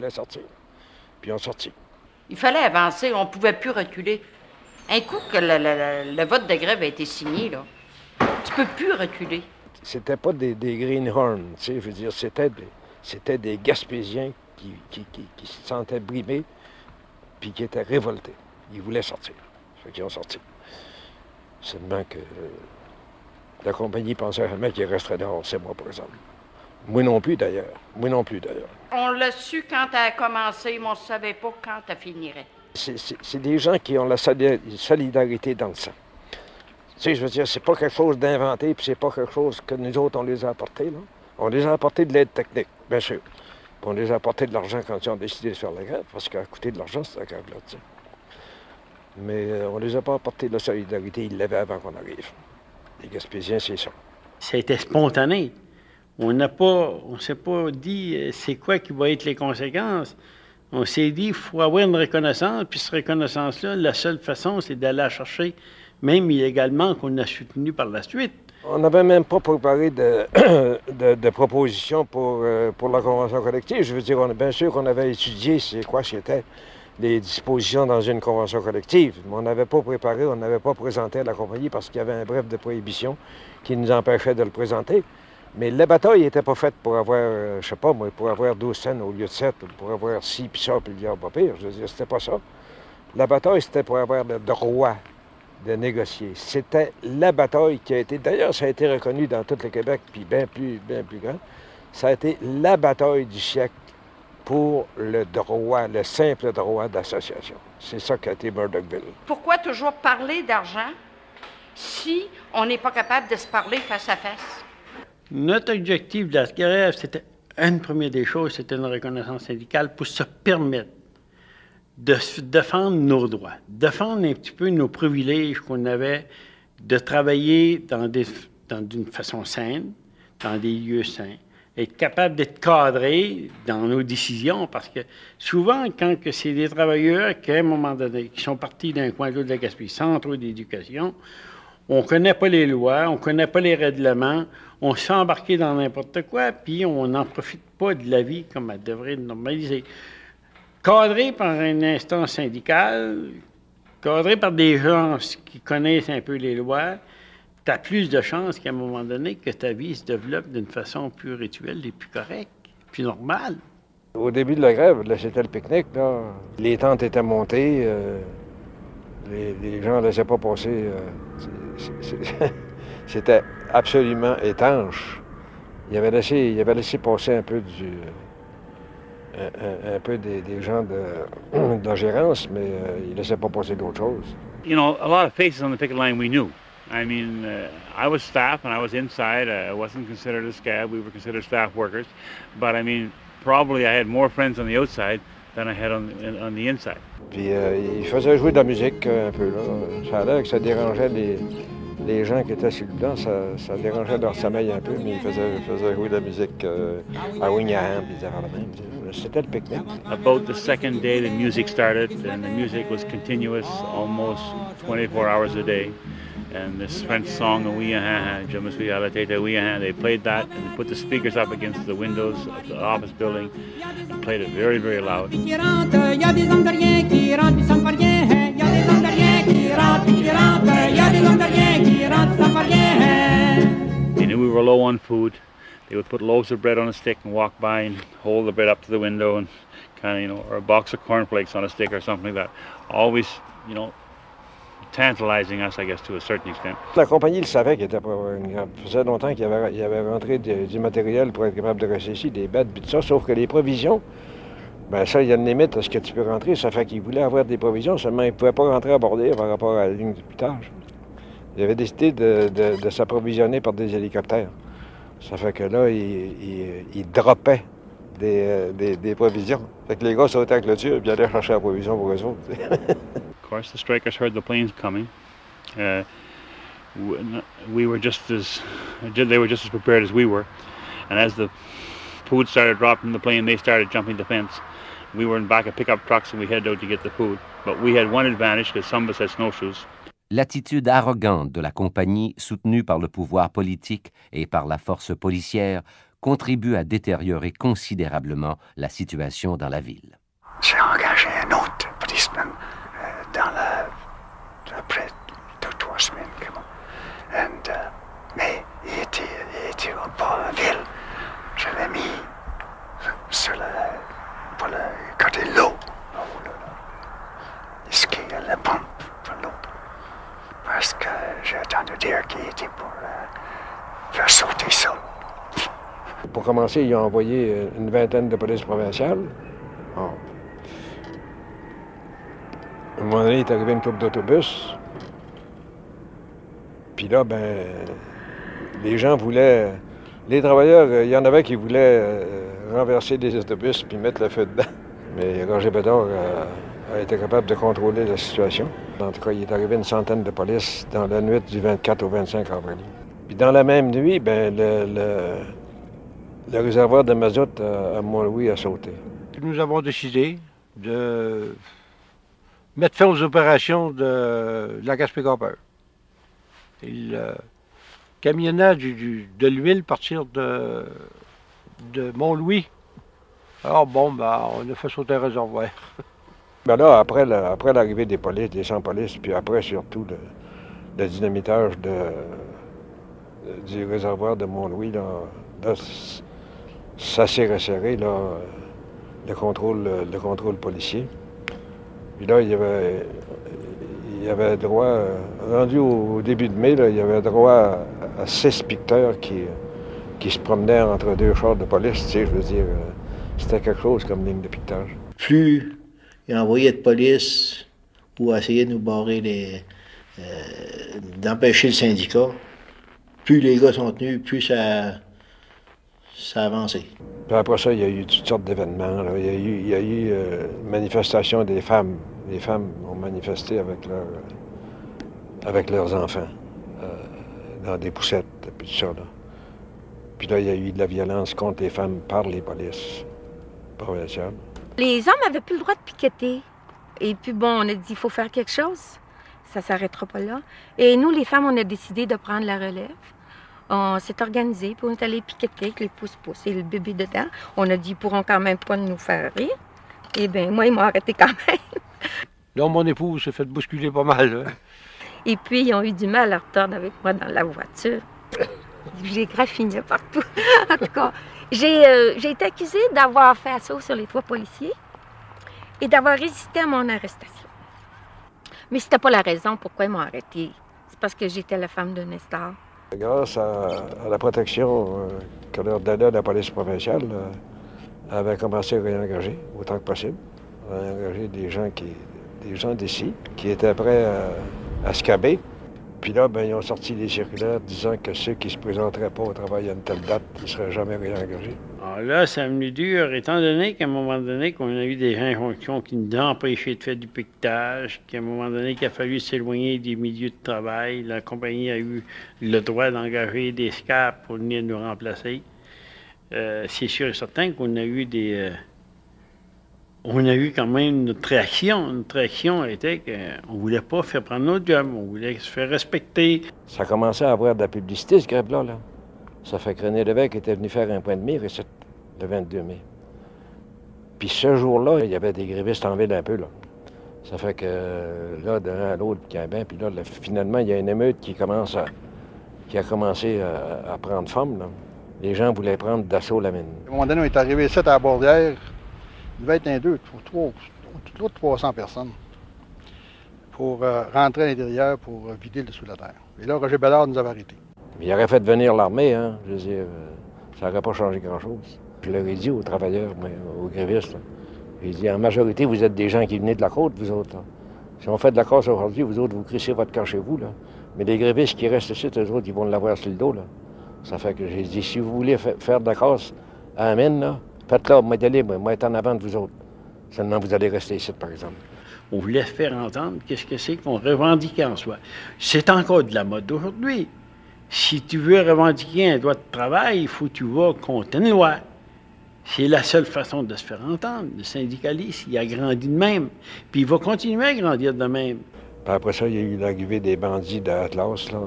On voulait sortir, puis on sortit. Il fallait avancer, on ne pouvait plus reculer. Un coup que le vote de grève a été signé, là, tu peux plus reculer. C'était pas des greenhorns, tu sais, je veux dire, c'était des Gaspésiens qui se sentaient brimés, puis qui étaient révoltés. Ils voulaient sortir. Fait qu'ils ont sorti. Seulement que la compagnie pensait jamais qu'ils resteraient dehors 6 mois, par exemple. Moi non plus, d'ailleurs. Moi non plus, d'ailleurs. On l'a su quand elle a commencé, mais on ne savait pas quand elle finirait. C'est des gens qui ont la solidarité dans le sang. Tu sais, je veux dire, c'est pas quelque chose d'inventé, puis c'est pas quelque chose que nous autres, on les a apportés, là. On les a apportés de l'aide technique, bien sûr. Puis on les a apportés de l'argent quand ils ont décidé de faire la grève, parce qu'à coûté de l'argent, cette grève-là, tu sais. Mais on les a pas apporté de la solidarité, ils l'avaient avant qu'on arrive. Les Gaspésiens, c'est ça. Ça a été spontané. On s'est pas dit c'est quoi qui va être les conséquences. On s'est dit il faut avoir une reconnaissance, puis cette reconnaissance-là, la seule façon, c'est d'aller la chercher, même illégalement, qu'on a soutenu par la suite. On n'avait même pas préparé de propositions pour la convention collective. Je veux dire, bien sûr qu'on avait étudié c'est quoi c'était les dispositions dans une convention collective, mais on n'avait pas préparé, on n'avait pas présenté à la compagnie parce qu'il y avait un bref de prohibition qui nous empêchait de le présenter. Mais la bataille n'était pas faite pour avoir, je sais pas moi, pour avoir 12 cents au lieu de 7, pour avoir ci, puis ça, puis il y a pas pire. Je veux dire, c'était pas ça. La bataille, c'était pour avoir le droit de négocier. C'était la bataille qui a été, d'ailleurs, ça a été reconnu dans tout le Québec, puis bien plus grand. Ça a été la bataille du siècle pour le droit, le simple droit d'association. C'est ça qu'a été Murdochville. Pourquoi toujours parler d'argent si on n'est pas capable de se parler face à face? Notre objectif de la grève, c'était une première des choses, c'était une reconnaissance syndicale pour se permettre de défendre nos droits, défendre un petit peu nos privilèges qu'on avait, de travailler d'une façon saine, dans des lieux sains, être capable d'être cadré dans nos décisions, parce que souvent, quand c'est des travailleurs qui, à un moment donné, qui sont partis d'un coin de l'autre de la Gaspésie sans trop d'éducation, on ne connaît pas les lois, on ne connaît pas les règlements, on se fait embarquer dans n'importe quoi, puis on n'en profite pas de la vie comme elle devrait être normalisée. Cadré par une instance syndicale, cadré par des gens qui connaissent un peu les lois, tu as plus de chances qu'à un moment donné que ta vie se développe d'une façon plus rituelle et plus correcte, plus normale. Au début de la grève, là, c'était le pique-nique, là. Les tentes étaient montées, les gens ne laissaient pas passer. C'était absolument étanche. Il avait laissé passer un peu des gens de la gérance, mais il ne laissait pas passer d'autres choses. You know, a lot of faces on the picket line we knew. I mean, I was staff and I was inside. I wasn't considered a scab. We were considered staff workers. But I mean, probably I had more friends on the outside than I had on the inside. Puis il faisait jouer de la musique un peu, là. Ça a l'air que ça dérangeait les gens qui étaient sur le banc, ça dérangeait leur sommeil un peu, mais il faisait jouer de la musique à Wingham, puis la même. C'était le pique-nique. About the second day, the music started, and the music was continuous, almost 24 hours a day. And this French song, Je me suis à la tête, they played that and they put the speakers up against the windows of the office building and played it very, very loud. They knew we were low on food. They would put loaves of bread on a stick and walk by and hold the bread up to the window and kind of, you know, or a box of cornflakes on a stick or something like that. Always, you know, tantalizing us, I guess, to a certain extent. La compagnie le savait qu'il était pas une grève. Ça faisait longtemps qu'il avait rentré du matériel pour être capable de rester ici, des bêtes, puis tout ça, sauf que les provisions, ben ça, il y a une limite à ce que tu peux rentrer. Ça fait qu'il voulait avoir des provisions, seulement il ne pouvait pas rentrer à border par rapport à la ligne du pitage. Il avait décidé de s'approvisionner par des hélicoptères. Ça fait que là, il droppait des provisions. Fait que les gars sautaient avec le tube et allaient chercher la provision pour eux autres. Of course, the strikers heard the planes coming. They were just as prepared as we were. And as the food started dropping from the plane, they started jumping the fence. We were in back of pickup trucks and we headed out to get the food. But we had one advantage because some of us had snowshoes. L'attitude arrogante de la compagnie, soutenue par le pouvoir politique et par la force policière, contribue à détériorer considérablement la situation dans la ville. J'ai engagé un autre policeman après 2-3 semaines. Mais il était au bord de la ville. Je l'ai mis pour le côté de l'eau. La pompe pour l'eau. Parce que j'ai entendu dire qu'il était pour faire sauter ça. Pour commencer, ils ont envoyé une vingtaine de polices provinciales. Bon. À un moment donné, il est arrivé une couple d'autobus. Puis là, ben, les gens voulaient... Les travailleurs, il y en avait qui voulaient renverser des autobus puis mettre le feu dedans. Mais Roger Bédard a été capable de contrôler la situation. En tout cas, il est arrivé une centaine de polices dans la nuit du 24 au 25 avril. Puis dans la même nuit, ben, le réservoir de mazout à Mont-Louis a sauté. Nous avons décidé de mettre fin aux opérations de la Gaspé-Copper. Le camionnage de l'huile partir de Mont-Louis. Alors bon, ben, on a fait sauter un réservoir. Ben là, après l'arrivée des polices, des 100 polices, puis après surtout le dynamitage du réservoir de Mont-Louis, là, ça s'est resserré, là, le contrôle policier. Puis là, il y avait droit, rendu au début de mai, là, il y avait droit à 6 picteurs qui se promenaient entre deux chars de police, tu sais, je veux dire, c'était quelque chose comme ligne de piquetage. Plus il envoyait de police ou essayer de nous barrer d'empêcher le syndicat, plus les gars sont tenus, plus ça a avancé. Puis après ça, il y a eu toutes sortes d'événements. Il y a eu manifestation des femmes. Les femmes ont manifesté avec leurs enfants dans des poussettes, puis tout ça. Là. Puis là, il y a eu de la violence contre les femmes par les polices provinciales. Les hommes n'avaient plus le droit de piqueter. Et puis bon, on a dit, il faut faire quelque chose. Ça ne s'arrêtera pas là. Et nous, les femmes, on a décidé de prendre la relève. On s'est organisé, puis on est allé piqueter avec les pouces-pouces et le bébé dedans. On a dit, ils pourront quand même pas nous faire rire. Eh bien, moi, ils m'ont arrêté quand même. Là, mon épouse s'est fait bousculer pas mal. Hein? Et puis, ils ont eu du mal à retordre avec moi dans la voiture. J'ai graffiné partout. En tout cas, j'ai été accusée d'avoir fait assaut sur les 3 policiers et d'avoir résisté à mon arrestation. Mais c'était pas la raison pourquoi ils m'ont arrêtée. C'est parce que j'étais la femme de Nestor. Grâce à la protection que leur donnait la police provinciale, avait commencé à réengager autant que possible. On a engagé des gens d'ici qui étaient prêts à se caber. Puis là, ben, ils ont sorti des circulaires disant que ceux qui ne se présenteraient pas au travail à une telle date, ils ne seraient jamais réengagés. Alors là, ça me venu dur, étant donné qu'à un moment donné, qu'on a eu des injonctions qui nous ont empêché de faire du piquetage, qu'à un moment donné, qu'il a fallu s'éloigner des milieux de travail, la compagnie a eu le droit d'engager des SCAP pour venir nous remplacer. C'est sûr et certain qu'on a eu on a eu quand même notre réaction. Notre réaction était qu'on ne voulait pas faire prendre notre job, on voulait se faire respecter. Ça commençait à avoir de la publicité, ce grève-là. Là. Ça fait que René Lévesque était venu faire un point de mire ici, le 22 mai. Puis ce jour-là, il y avait des grévistes en ville un peu. Là. Ça fait que là, d'un à l'autre, puis là, finalement, il y a une émeute qui a commencé à prendre forme. Là. Les gens voulaient prendre d'assaut la mine. À un moment donné, on est arrivé ici à la Bordière. Il devait être 300 personnes pour rentrer à l'intérieur pour vider le sous la terre. Et là, Roger Bédard nous avait arrêtés. Il aurait fait venir l'armée, hein. Je veux dire, ça n'aurait pas changé grand-chose. Je leur ai dit aux travailleurs, aux grévistes, j'ai dit, en majorité, vous êtes des gens qui venaient de la côte, vous autres. Là. Si on fait de la casse aujourd'hui, vous autres, vous crissez votre camp chez vous. Là. Mais les grévistes qui restent ici, eux autres, ils vont l'avoir sur le dos. Là. Ça fait que j'ai dit, si vous voulez faire de la casse à la mine, là, faites-la, moi, d'aller, moi, être en avant de vous autres. Seulement, vous allez rester ici, par exemple. On voulait faire entendre qu'est-ce que c'est qu'on revendiquait en soi. C'est encore de la mode aujourd'hui. Si tu veux revendiquer un droit de travail, il faut que tu vas contre une loi. C'est la seule façon de se faire entendre. Le syndicaliste, il a grandi de même. Puis il va continuer à grandir de même. Puis après ça, il y a eu l'arrivée des bandits d'Atlas, là.